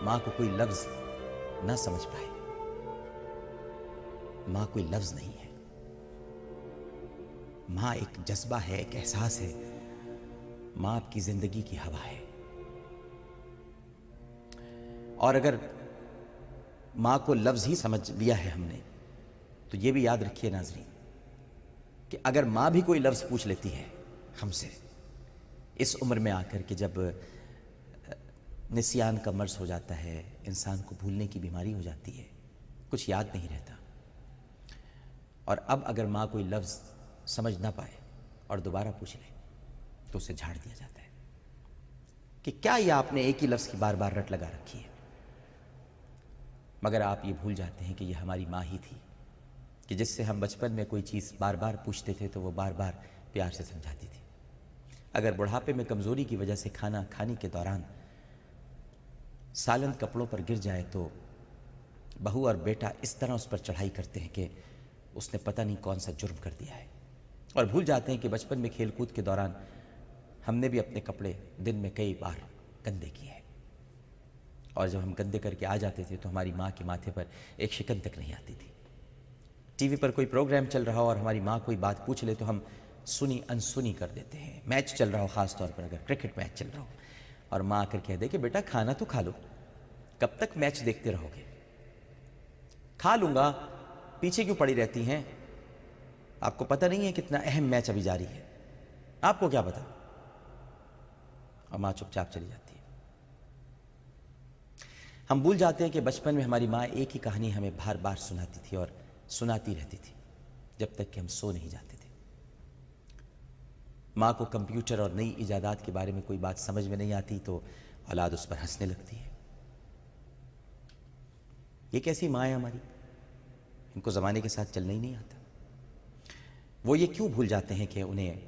ماں کو کوئی لفظ نہ سمجھ پائے، ماں کوئی لفظ نہیں ہے، ماں ایک جذبہ ہے، ایک احساس ہے، ماں آپ کی زندگی کی ہوا ہے۔ اور اگر ماں کو لفظ ہی سمجھ لیا ہے ہم نے تو یہ بھی یاد رکھیے ناظرین کہ اگر ماں بھی کوئی لفظ پوچھ لیتی ہے ہم سے اس عمر میں آ کر کے، جب نسیان کا مرض ہو جاتا ہے، انسان کو بھولنے کی بیماری ہو جاتی ہے، کچھ یاد نہیں رہتا، اور اب اگر ماں کوئی لفظ سمجھ نہ پائے اور دوبارہ پوچھ لے تو اسے جھاڑ دیا جاتا ہے کہ کیا یہ آپ نے ایک ہی لفظ کی بار بار رٹ لگا رکھی ہے۔ مگر آپ یہ بھول جاتے ہیں کہ یہ ہماری ماں ہی تھی کہ جس سے ہم بچپن میں کوئی چیز بار بار پوچھتے تھے تو وہ بار بار پیار سے سمجھاتی تھی۔ اگر بڑھاپے میں کمزوری کی وجہ سے کھانا کھانے کے دوران سالن کپڑوں پر گر جائے تو بہو اور بیٹا اس طرح اس پر چڑھائی کرتے ہیں کہ اس نے پتہ نہیں کون سا جرم کر دیا ہے، اور بھول جاتے ہیں کہ بچپن میں کھیل کود کے دوران ہم نے بھی اپنے کپڑے دن میں کئی بار گندے کیے ہیں، اور جب ہم گندے کر کے آ جاتے تھے تو ہماری ماں کے ماتھے پر ایک شکن تک نہیں آتی تھی۔ ٹی وی پر کوئی پروگرام چل رہا ہو اور ہماری ماں کوئی بات پوچھ لے تو ہم سنی انسنی کر دیتے ہیں۔ میچ چل رہا ہو، خاص طور پر اگر کرکٹ میچ چل رہا ہو اور ماں آ کر کہہ دے کہ بیٹا کھانا تو کھا لو، کب تک میچ دیکھتے رہو گے؟ کھا لوں گا، پیچھے کیوں پڑی رہتی ہیں؟ آپ کو پتہ نہیں ہے کتنا اہم میچ ابھی جاری ہے، آپ کو کیا پتا؟ اور ماں چپ چاپ چلی جاتی ہے۔ ہم بھول جاتے ہیں کہ بچپن میں ہماری ماں ایک ہی کہانی ہمیں بار بار سناتی تھی اور سناتی رہتی تھی جب تک کہ ہم سو نہیں جاتے تھے۔ ماں کو کمپیوٹر اور نئی ایجادات کے بارے میں کوئی بات سمجھ میں نہیں آتی تو اولاد اس پر ہنسنے لگتی ہے۔ یہ کیسی ماں ہے ہماری، ان کو زمانے کے ساتھ چلنا ہی نہیں آتا۔ وہ یہ کیوں بھول جاتے ہیں کہ انہیں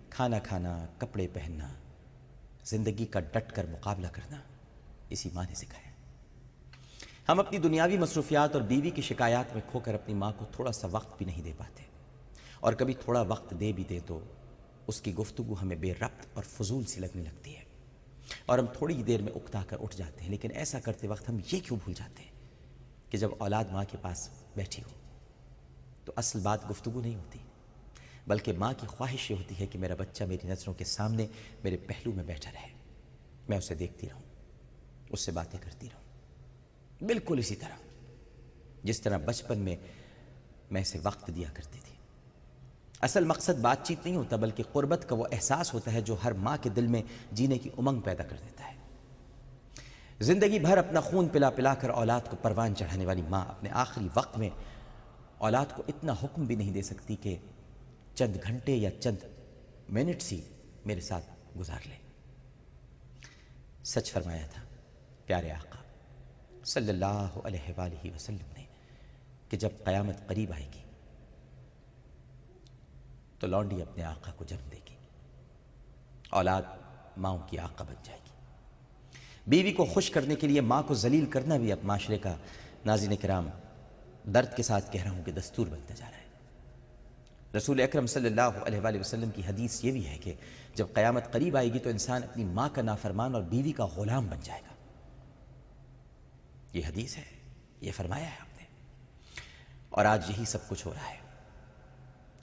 کھانا کھانا، کپڑے پہننا، زندگی کا ڈٹ کر مقابلہ کرنا اسی ماں نے سکھایا۔ ہم اپنی دنیاوی مصروفیات اور بیوی کی شکایات میں کھو کر اپنی ماں کو تھوڑا سا وقت بھی نہیں دے پاتے، اور کبھی تھوڑا وقت دے بھی دے تو اس کی گفتگو ہمیں بے ربط اور فضول سی لگنے لگتی ہے، اور ہم تھوڑی ہی دیر میں اکتا کر اٹھ جاتے ہیں۔ لیکن ایسا کرتے وقت ہم یہ کیوں بھول جاتے ہیں کہ جب اولاد ماں کے پاس بیٹھی ہو تو اصل بات گفتگو نہیں ہوتی، بلکہ ماں کی خواہش یہ ہوتی ہے کہ میرا بچہ میری نظروں کے سامنے میرے پہلو میں بیٹھا رہے، میں اسے دیکھتی رہوں، اس سے باتیں کرتی رہوں، بالکل اسی طرح جس طرح بچپن میں اسے وقت دیا کرتی تھی۔ اصل مقصد بات چیت نہیں ہوتا، بلکہ قربت کا وہ احساس ہوتا ہے جو ہر ماں کے دل میں جینے کی امنگ پیدا کر دیتا ہے۔ زندگی بھر اپنا خون پلا پلا کر اولاد کو پروان چڑھانے والی ماں اپنے آخری وقت میں اولاد کو اتنا حکم بھی نہیں دے سکتی کہ چند گھنٹے یا چند منٹس ہی میرے ساتھ گزار لے۔ سچ فرمایا تھا پیارے آقا صلی اللہ علیہ وآلہ وسلم نے کہ جب قیامت قریب آئے گی تو لونڈی اپنے آقا کو جنم دے گی، اولاد ماؤں کی آقا بن جائے گی۔ بیوی کو خوش کرنے کے لیے ماں کو ذلیل کرنا بھی اب معاشرے کا، ناظرین کرام درد کے ساتھ کہہ رہا ہوں، کہ دستور بنتا جا رہا ہے۔ رسول اکرم صلی اللہ علیہ وآلہ وسلم کی حدیث یہ بھی ہے کہ جب قیامت قریب آئے گی تو انسان اپنی ماں کا نافرمان اور بیوی کا غلام بن جائے گا۔ یہ حدیث ہے، یہ فرمایا ہے آپ نے، اور آج یہی سب کچھ ہو رہا ہے۔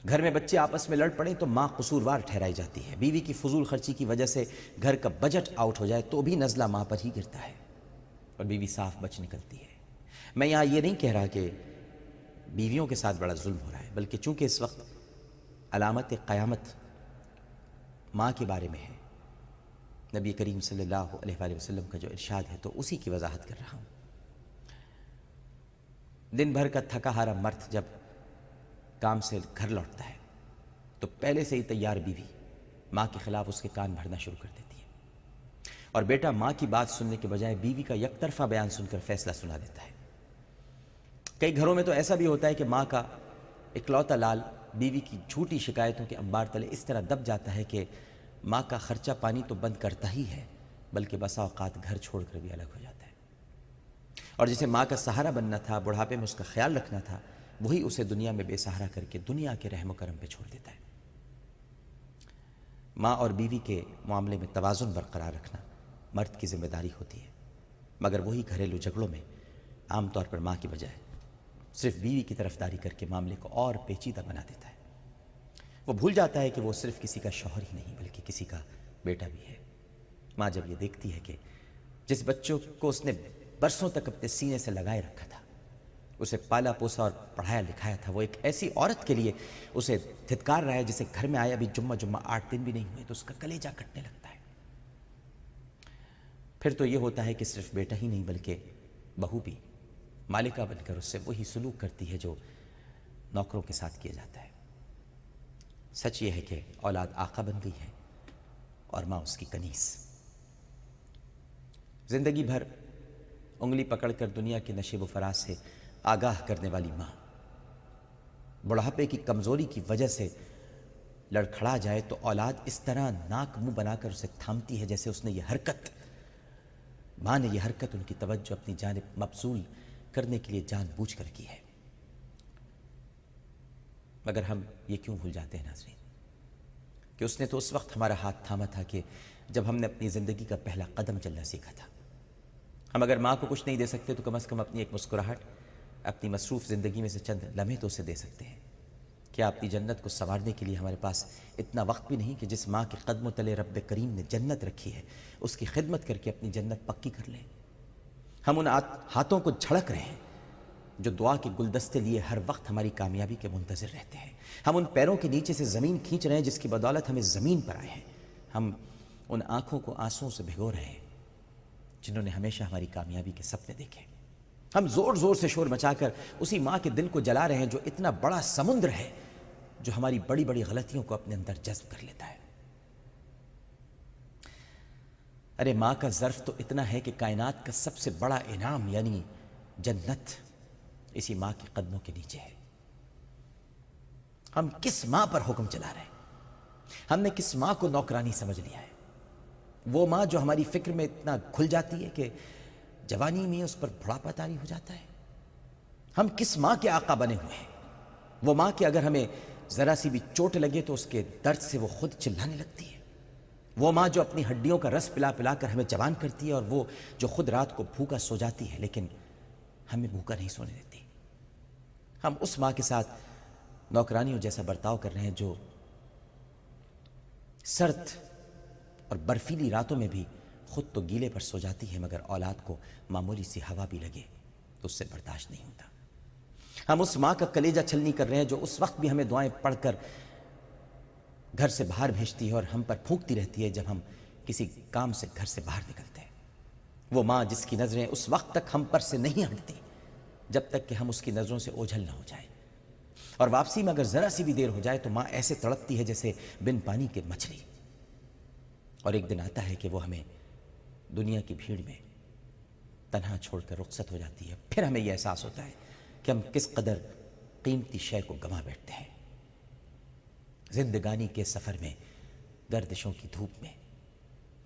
گھر میں بچے آپس میں لڑ پڑیں تو ماں قصوروار ٹھہرائی جاتی ہے، بیوی کی فضول خرچی کی وجہ سے گھر کا بجٹ آؤٹ ہو جائے تو بھی نزلہ ماں پر ہی گرتا ہے اور بیوی صاف بچ نکلتی ہے۔ میں یہاں یہ نہیں کہہ رہا کہ بیویوں کے ساتھ بڑا ظلم ہو رہا ہے، بلکہ چونکہ اس وقت علامت قیامت ماں کے بارے میں ہے، نبی کریم صلی اللہ علیہ وآلہ وسلم کا جو ارشاد ہے تو اسی کی وضاحت کر رہا ہوں۔ دن بھر کا تھکا ہارا مرد جب کام سے گھر لوٹتا ہے تو پہلے سے ہی تیار بیوی ماں کے خلاف اس کے کان بھرنا شروع کر دیتی ہے، اور بیٹا ماں کی بات سننے کے بجائے بیوی کا یک طرفہ بیان سن کر فیصلہ سنا دیتا ہے۔ کئی گھروں میں تو ایسا بھی ہوتا ہے کہ ماں کا اکلوتا لال بیوی کی جھوٹی شکایتوں کے انبار تلے اس طرح دب جاتا ہے کہ ماں کا خرچہ پانی تو بند کرتا ہی ہے، بلکہ بسا اوقات گھر چھوڑ کر بھی الگ ہو جاتا ہے، اور جسے ماں کا سہارا بننا تھا، بڑھاپے میں اس کا خیال رکھنا تھا، وہی اسے دنیا میں بے سہارا کر کے دنیا کے رحم و کرم پہ چھوڑ دیتا ہے۔ ماں اور بیوی کے معاملے میں توازن برقرار رکھنا مرد کی ذمہ داری ہوتی ہے، مگر وہی گھریلو جھگڑوں میں عام طور پر ماں کی بجائے صرف بیوی کی طرفداری کر کے معاملے کو اور پیچیدہ بنا دیتا ہے۔ وہ بھول جاتا ہے کہ وہ صرف کسی کا شوہر ہی نہیں بلکہ کسی کا بیٹا بھی ہے۔ ماں جب یہ دیکھتی ہے کہ جس بچوں کو اس نے برسوں تک اپنے سینے سے لگائے رکھا تھا، اسے پالا پوسا اور پڑھایا لکھایا تھا، وہ ایک ایسی عورت کے لیے اسے دھتکار رہا ہے جسے گھر میں آیا بھی جمعہ 8 دن بھی نہیں ہوئے، تو اس کا کلیجہ کٹنے لگتا ہے۔ پھر تو یہ ہوتا ہے کہ صرف بیٹا ہی نہیں بلکہ بہو بھی مالکہ بن کر اس سے وہی سلوک کرتی ہے جو نوکروں کے ساتھ کیا جاتا ہے۔ سچ یہ ہے کہ اولاد آقا بن گئی ہے اور ماں اس کی کنیز۔ زندگی بھر انگلی پکڑ کر دنیا کے نشیب و فراز سے آگاہ کرنے والی ماں بڑھاپے کی کمزوری کی وجہ سے لڑکھڑا جائے تو اولاد اس طرح ناک منہ بنا کر اسے تھامتی ہے جیسے اس نے یہ حرکت، ماں نے یہ حرکت ان کی توجہ اپنی جانب مبذول کرنے کے لیے جان بوجھ کر کی ہے۔ مگر ہم یہ کیوں بھول جاتے ہیں ناظرین کہ اس نے تو اس وقت ہمارا ہاتھ تھاما تھا کہ جب ہم نے اپنی زندگی کا پہلا قدم چلنا سیکھا تھا۔ ہم اگر ماں کو کچھ نہیں دے سکتے تو کم از کم اپنی ایک مسکراہٹ، اپنی مصروف زندگی میں سے چند لمحے تو اسے دے سکتے ہیں۔ کیا اپنی جنت کو سنوارنے کے لیے ہمارے پاس اتنا وقت بھی نہیں کہ جس ماں کے قدموں تلے رب کریم نے جنت رکھی ہے اس کی خدمت کر کے اپنی جنت پکی کر لیں؟ ہم ان ہاتھوں کو جھڑک رہے ہیں جو دعا کے گلدستے لیے ہر وقت ہماری کامیابی کے منتظر رہتے ہیں۔ ہم ان پیروں کے نیچے سے زمین کھینچ رہے ہیں جس کی بدولت ہمیں زمین پر آئے ہیں۔ ہم ان آنکھوں کو آنسوؤں سے بھگو رہے ہیں جنہوں نے ہمیشہ ہماری کامیابی کے سپنے دیکھے۔ ہم زور زور سے شور مچا کر اسی ماں کے دل کو جلا رہے ہیں جو اتنا بڑا سمندر ہے جو ہماری بڑی بڑی غلطیوں کو اپنے اندر جذب کر لیتا ہے۔ ارے ماں کا ظرف تو اتنا ہے کہ کائنات کا سب سے بڑا انعام یعنی جنت اسی ماں کے قدموں کے نیچے ہے۔ ہم کس ماں پر حکم چلا رہے ہیں؟ ہم نے کس ماں کو نوکرانی سمجھ لیا ہے؟ وہ ماں جو ہماری فکر میں اتنا گھل جاتی ہے کہ جوانی میں اس پر بڑھاپا طاری ہو جاتا ہے۔ ہم کس ماں کے آقا بنے ہوئے ہیں؟ وہ ماں کہ اگر ہمیں ذرا سی بھی چوٹ لگے تو اس کے درد سے وہ خود چلانے لگتی ہے۔ وہ ماں جو اپنی ہڈیوں کا رس پلا پلا کر ہمیں جوان کرتی ہے، اور وہ جو خود رات کو بھوکا سو جاتی ہے لیکن ہمیں بھوکا نہیں سونے دیتی۔ ہم اس ماں کے ساتھ نوکرانیوں جیسا برتاؤ کر رہے ہیں جو سرد اور برفیلی راتوں میں بھی خود تو گیلے پر سو جاتی ہے مگر اولاد کو معمولی سی ہوا بھی لگے تو اس سے برداشت نہیں ہوتا۔ ہم اس ماں کا کلیجہ چھلنی کر رہے ہیں جو اس وقت بھی ہمیں دعائیں پڑھ کر گھر سے باہر بھیجتی ہے اور ہم پر پھونکتی رہتی ہے جب ہم کسی کام سے گھر سے باہر نکلتے ہیں۔ وہ ماں جس کی نظریں اس وقت تک ہم پر سے نہیں ہٹتی جب تک کہ ہم اس کی نظروں سے اوجھل نہ ہو جائیں، اور واپسی میں اگر ذرا سی بھی دیر ہو جائے تو ماں ایسے تڑپتی ہے جیسے بن پانی کے مچھلی۔ اور ایک دن آتا ہے کہ وہ ہمیں دنیا کی بھیڑ میں تنہا چھوڑ کر رخصت ہو جاتی ہے۔ پھر ہمیں یہ احساس ہوتا ہے کہ ہم کس قدر قیمتی شے کو گنوا بیٹھتے ہیں۔ زندگانی کے سفر میں گردشوں کی دھوپ میں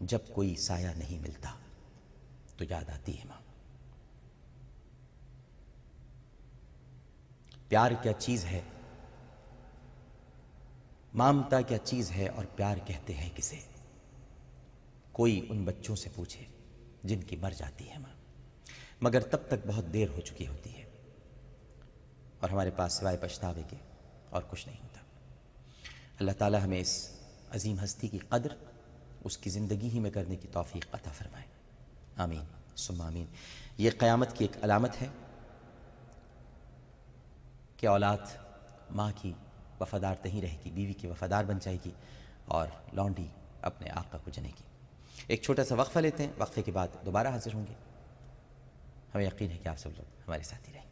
جب کوئی سایہ نہیں ملتا تو یاد آتی ہے ماں۔ پیار کیا چیز ہے، مامتا کیا چیز ہے، اور پیار کہتے ہیں کسے؟ کوئی ان بچوں سے پوچھے جن کی مر جاتی ہے ماں، مگر تب تک بہت دیر ہو چکی ہوتی ہے اور ہمارے پاس سوائے پچھتاوے کے اور کچھ نہیں ہوتا۔ اللہ تعالی ہمیں اس عظیم ہستی کی قدر اس کی زندگی ہی میں کرنے کی توفیق عطا فرمائے، آمین ثم آمین۔ یہ قیامت کی ایک علامت ہے کہ اولاد ماں کی وفادار نہیں رہے گی، بیوی کی وفادار بن جائے گی اور لونڈی اپنے آقا کو جنے گی۔ ایک چھوٹا سا وقفہ لیتے ہیں، وقفے کے بعد دوبارہ حاضر ہوں گے۔ ہمیں یقین ہے کہ آپ سب لوگ ہمارے ساتھ ہی رہیں گے۔